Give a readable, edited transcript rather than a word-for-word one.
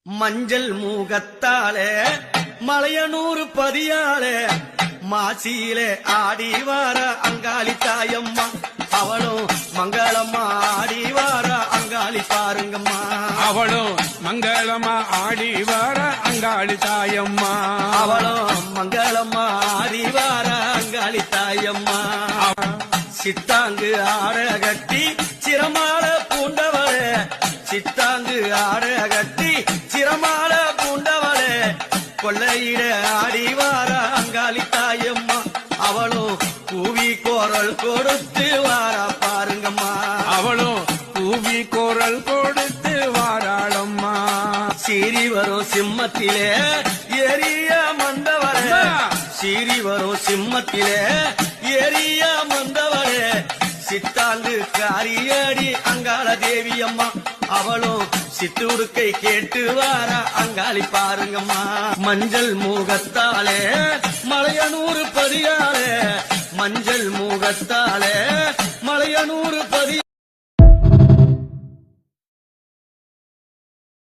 மஞ்சள் மூகத்தாலே மலையனூர் பதியாலே மாசியிலே ஆடி வார அங்காளி தாயம்மா அவளும் மங்களம்மா ஆடி வார அங்காளி பாருங்கம்மா அவளும் மங்களமா ஆடி வார அங்காளி தாயம்மா அவளும் மங்களம்மா ஆடி வார அங்காளி தாயம்மா சித்தாங்கு ஆட கட்டி சிரமால பூண்டவளே சித்தாங்கு ஆட கட்டி சிரமால பூண்டவளே கொள்ளையிட ஆடி வார அங்காளி தாயம்மா அவளும் கூவி கோரல் கொடுத்து வாரா பாருங்கம்மா அவளும் கூவி கோரல் கொடுத்து வாராளம்மா சீறி வரும் சிம்மத்திலே ஏரிய மந்தவளே சீறி வரும் சிம்மத்திலே ஏரிய மந்தவளே சித்தாங்கு காரியடி அங்காள தேவி அம்மா அவளும் சித்துடுக்கை கேட்டு வார அங்காளி பாருங்கம்மா மஞ்சள் மூகத்தாலே மலையனூர் பதியாலே